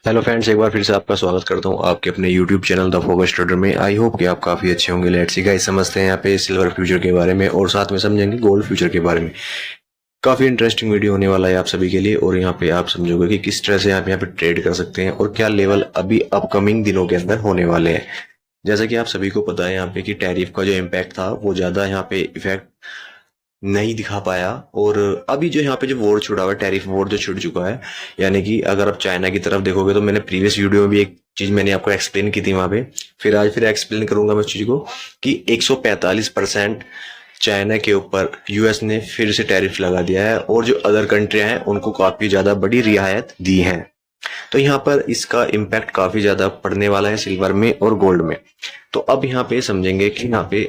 Hello friends, एक बार फिर से आपका स्वागत करता हूं आपके अपने YouTube channel the focus trader में। आई होप कि आप काफ़ी अच्छे होंगे। लेट्स सी गाइस, समझते हैं यहाँ पे सिल्वर फ्यूचर के बारे में और साथ में समझेंगे गोल्ड फ्यूचर के बारे में। काफ़ी इंटरेस्टिंग वीडियो होने वाला है आप सभी के लिए और यहाँ पे आप समझोगे कि किस तरह से आप यहाँ पे ट्रेड कर सकते हैं और क्या लेवल अभी अपकमिंग दिनों के अंदर होने वाले हैं। जैसा कि आप सभी को पता है यहाँ पे कि टैरिफ का जो इम्पैक्ट था वो ज़्यादा यहाँ पे इफेक्ट नहीं दिखा पाया। और अभी जो यहाँ पे जो वॉर छुड़ा हुआ है, टैरिफ वॉर जो छुड़ चुका है, यानी कि अगर आप चाइना की तरफ देखोगे तो मैंने प्रीवियस वीडियो में भी एक चीज मैंने आपको एक्सप्लेन की थी वहां पे, फिर आज फिर एक्सप्लेन करूंगा मैं उस चीज को कि 145% चाइना के ऊपर यूएस ने फिर से टैरिफ लगा दिया है और जो अदर कंट्रियां हैं उनको काफी ज्यादा बड़ी रियायत दी है। तो यहाँ पर इसका इम्पैक्ट काफी ज्यादा पड़ने वाला है सिल्वर में और गोल्ड में। तो अब यहाँ पे समझेंगे कि यहाँ पे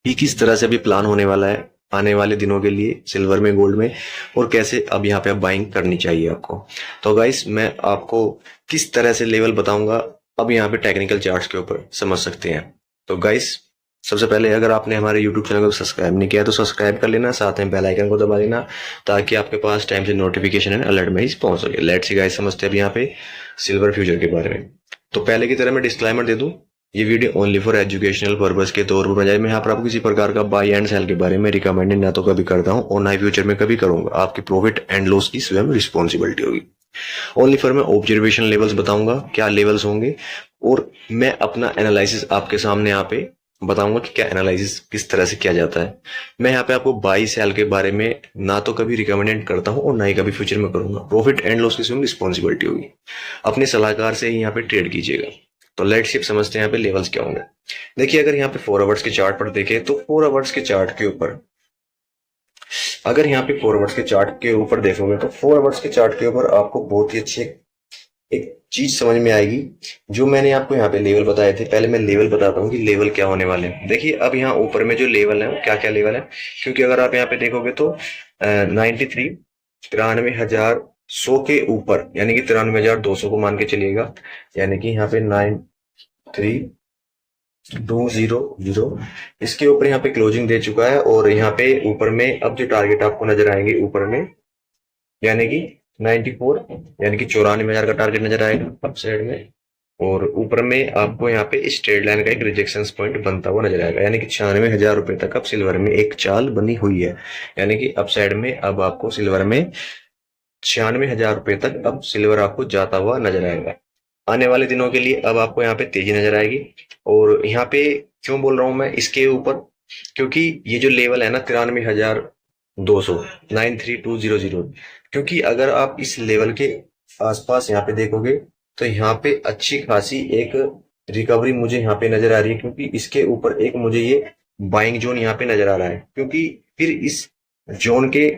कि किस तरह से अभी प्लान होने वाला है आने वाले दिनों के लिए सिल्वर में, गोल्ड में, और कैसे अब यहाँ पे अब बाइंग करनी चाहिए आपको। तो गाइस, मैं आपको किस तरह से लेवल बताऊंगा अब यहाँ पे टेक्निकल चार्ट्स के ऊपर समझ सकते हैं। तो गाइस, सबसे पहले अगर आपने हमारे यूट्यूब चैनल को सब्सक्राइब नहीं किया तो सब्सक्राइब कर लेना, साथ में बेल आइकन को दबा देना ताकि आपके पास टाइम से नोटिफिकेशन एंड अलर्ट में ही पहुंच सके। लेट्स सी गाइस, समझते हैं अब यहाँ पे सिल्वर फ्यूचर के बारे में। तो पहले की तरह मैं डिस्क्लेमर दे दूं, ये video only for educational purpose के तौर पर बनाई। मैं यहाँ पर आपको किसी प्रकार का बाय एंड सेल के बारे में रिकमेंडेड ना तो कभी करता हूँ और ना ही फ्यूचर में कभी करूंगा। आपकी प्रॉफिट एंड लॉस की स्वयं रिस्पॉन्सिबिलिटी होगी। ओनली फॉर मैं ऑब्जर्वेशन लेवल्स बताऊंगा, क्या लेवल्स होंगे, और मैं अपना एनालिसिस आपके सामने यहाँ पे बताऊंगा कि क्या एनालिसिस किस तरह से किया जाता है। मैं यहाँ पे आपको बाई सेल के बारे में ना तो कभी रिकमेंडेड करता हूँ और ना ही कभी फ्यूचर में करूंगा। प्रॉफिट एंड लॉस की स्वयं रिस्पॉन्सिबिलिटी होगी। अपने सलाहकार से ही यहाँ पे ट्रेड कीजिएगा। तो लेट्स शिप समझते हैं यहाँ पे लेवल्स क्या होंगे। देखिए, अगर यहाँ पे 4 आवर्स के चार्ट पर देखें तो 4 आवर्स के चार्ट के ऊपर, अगर यहाँ पे 4 आवर्स के चार्ट के ऊपर देखोगे तो 4 आवर्स के चार्ट के ऊपर आपको बहुत ही अच्छी एक चीज समझ में आएगी। जो मैंने आपको यहाँ पे लेवल बताए थे, पहले मैं लेवल बताता हूँ कि लेवल क्या होने वाले हैं। देखिए, अब यहाँ ऊपर में जो लेवल है वो क्या क्या लेवल है, क्योंकि अगर आप यहाँ पे देखोगे तो 93, 93,100 के ऊपर, यानी कि 93,200 को मान के चलिएगा, यानी कि यहाँ पे 93,200 इसके ऊपर यहाँ पे क्लोजिंग दे चुका है। और यहाँ पे ऊपर में अब जो टारगेट आपको नजर आएंगे ऊपर में, यानी कि 94, यानी कि 94,000 का टारगेट नजर आएगा अप साइड में। और ऊपर में आपको यहाँ पे स्ट्रेट लाइन का एक रिजेक्शन पॉइंट बनता हुआ नजर आएगा, यानी कि 96,000 रुपए तक अब सिल्वर में एक चाल बनी हुई है। यानी कि अप साइड में अब आपको सिल्वर में 96,000 रुपए तक अब सिल्वर आपको जाता हुआ नजर आएगा। आने वाले दिनों के लिए अब आपको यहाँ पे तेजी नजर आएगी। और यहाँ पे क्यों बोल रहा हूं मैं इसके ऊपर, क्योंकि ये जो लेवल है ना 93,200, 93,200, क्योंकि अगर आप इस लेवल के आसपास यहाँ पे देखोगे तो यहाँ पे अच्छी खासी एक रिकवरी मुझे यहाँ पे नजर आ रही है, क्योंकि इसके ऊपर एक मुझे ये बाइंग जोन यहाँ पे नजर आ रहा है। क्योंकि फिर इस जोन के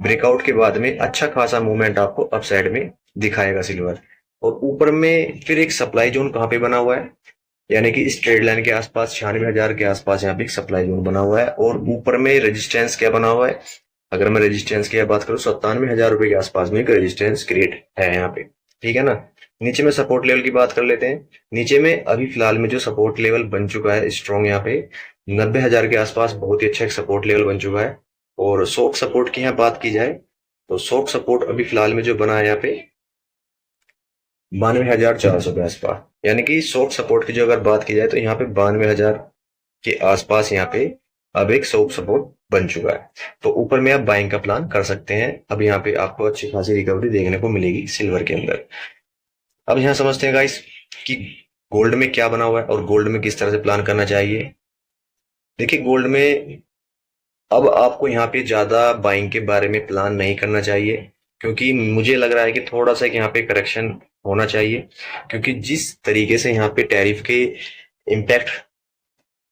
ब्रेकआउट के बाद में अच्छा खासा मूवमेंट आपको अप साइड में दिखाएगा सिल्वर। और ऊपर में फिर एक सप्लाई जोन कहाँ पे बना हुआ है, यानी कि इस ट्रेड लाइन के आसपास 96,000 के आसपास यहाँ पे एक सप्लाई जोन बना हुआ है। और ऊपर में रेजिस्टेंस क्या बना हुआ है, अगर मैं रेजिस्टेंस की बात करूँ 97,000 रुपए के आसपास में एक रेजिस्टेंस क्रिएट है यहाँ पे, ठीक है ना। नीचे में सपोर्ट लेवल की बात कर लेते हैं। नीचे में अभी फिलहाल में जो सपोर्ट लेवल बन चुका है स्ट्रॉन्ग, यहाँ पे 90,000 के आसपास बहुत ही अच्छा एक सपोर्ट लेवल बन चुका है। और शॉर्ट सपोर्ट की यहाँ बात की जाए तो शॉर्ट सपोर्ट अभी फिलहाल में जो बना है यहाँ पे 92,400 के आसपास, यानी कि शॉर्ट सपोर्ट की जो अगर बात की जाए तो यहाँ पे 92,000 के आसपास यहाँ पे अब एक शॉर्ट सपोर्ट बन चुका है। तो ऊपर में आप बाइंग का प्लान कर सकते हैं। अब यहाँ पे आपको अच्छी खासी रिकवरी देखने को मिलेगी सिल्वर के अंदर। अब यहाँ समझते हैं गाइस कि गोल्ड में क्या बना हुआ है और गोल्ड में किस तरह से प्लान करना चाहिए। देखिए, गोल्ड में अब आपको यहाँ पे ज्यादा बाइंग के बारे में प्लान नहीं करना चाहिए, क्योंकि मुझे लग रहा है कि थोड़ा सा यहाँ पे करेक्शन होना चाहिए। क्योंकि जिस तरीके से यहाँ पे टैरिफ के इम्पैक्ट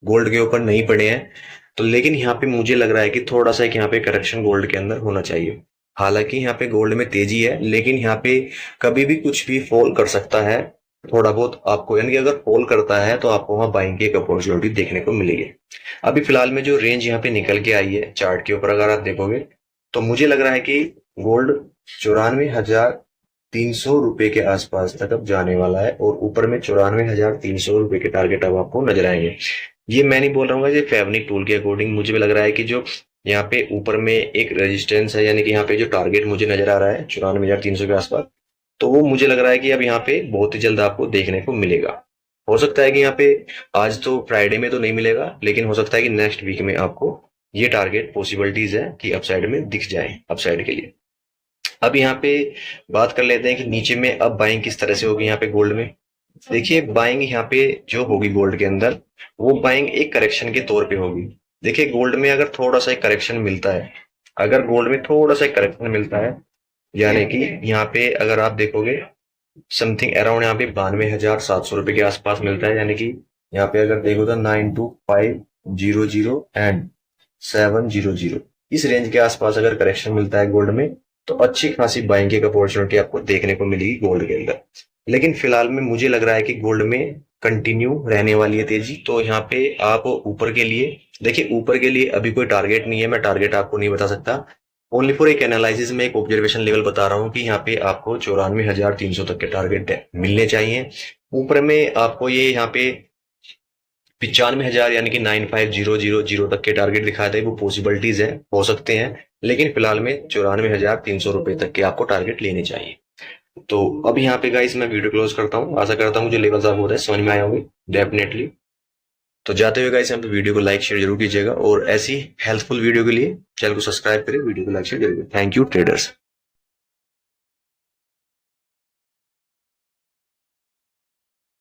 गोल्ड के ऊपर नहीं पड़े हैं, तो लेकिन यहाँ पे मुझे लग रहा है कि थोड़ा सा एक यहाँ पे करेक्शन गोल्ड के अंदर होना चाहिए। हालांकि यहाँ पे गोल्ड में तेजी है, लेकिन यहाँ पे कभी भी कुछ भी फॉल कर सकता है थोड़ा बहुत आपको, यानी कि अगर फॉल करता है तो आपको वहां बाइंग की एक अपॉर्चुनिटी देखने को मिलेगी। अभी फिलहाल में जो रेंज यहाँ पे निकल के आई है चार्ट के ऊपर अगर आप देखोगे तो मुझे लग रहा है कि गोल्ड 94,300 रुपए के आसपास तक अब जाने वाला है। और ऊपर में 94,300 रुपए के टारगेट अब आपको नजर आएंगे। ये मैं नहीं बोल रहा हूँ, ये फेवनिक टूल के अकॉर्डिंग मुझे भी लग रहा है कि जो यहाँ पे ऊपर में एक रेजिस्टेंस है, यानी कि यहाँ पे जो टारगेट मुझे नजर आ रहा है 94,300 के आसपास, तो वो मुझे लग रहा है कि अब यहाँ पे बहुत ही जल्द आपको देखने को मिलेगा। हो सकता है कि यहाँ पे आज तो फ्राइडे में तो नहीं मिलेगा, लेकिन हो सकता है कि नेक्स्ट वीक में आपको ये टारगेट पॉसिबिलिटीज है कि अपसाइड में दिख जाए अपसाइड के लिए। अब यहाँ पे बात कर लेते हैं कि नीचे में अब बाइंग किस तरह से होगी यहाँ पे गोल्ड में। देखिए बाइंग यहाँ पे जो होगी गोल्ड के अंदर, वो बाइंग एक करेक्शन के तौर पे होगी। देखिए गोल्ड में अगर थोड़ा सा एक करेक्शन मिलता है, अगर गोल्ड में थोड़ा सा एक करेक्शन मिलता है, यानी कि यहाँ पे अगर आप देखोगे समथिंग अराउंड यहाँ पे 92,700 रुपए के आसपास मिलता है, यानी कि यहाँ पे अगर देखो तो 92,500 एंड 700, इस रेंज के आसपास अगर करेक्शन मिलता है गोल्ड में, तो अच्छी खासी बाइंग की अपॉर्चुनिटी आपको देखने को मिलेगी गोल्ड के अंदर। लेकिन फिलहाल में मुझे लग रहा है कि गोल्ड में कंटिन्यू रहने वाली है तेजी। तो यहाँ पे आप ऊपर के लिए देखिए, ऊपर के लिए अभी कोई टारगेट नहीं है, मैं टारगेट आपको नहीं बता सकता। ओनली फॉर एक एनालिसिस में एक ऑब्जर्वेशन लेवल बता रहा हूँ कि यहाँ पे आपको 94,300 तक के टारगेट मिलने चाहिए। ऊपर में आपको ये यहाँ पे 95,000 यानी कि 95,000 तक के टारगेट दिखाए थे, वो पॉसिबिलिटीज है, हो सकते हैं। लेकिन फिलहाल में 94,300 रुपए तक के आपको टारगेट लेने चाहिए। तो अब यहाँ पे गाइस मैं वीडियो क्लोज करता हूँ। आशा करता हूँ जो लेवल्स आप होते हैं समझ में आए होंगे डेफिनेटली। तो जाते हुए गाइस यहाँ पे वीडियो को लाइक शेयर जरूर कीजिएगा, और ऐसी हेल्पफुल वीडियो के लिए चैनल को सब्सक्राइब करें, वीडियो को लाइक शेयर जरूर। Thank you traders.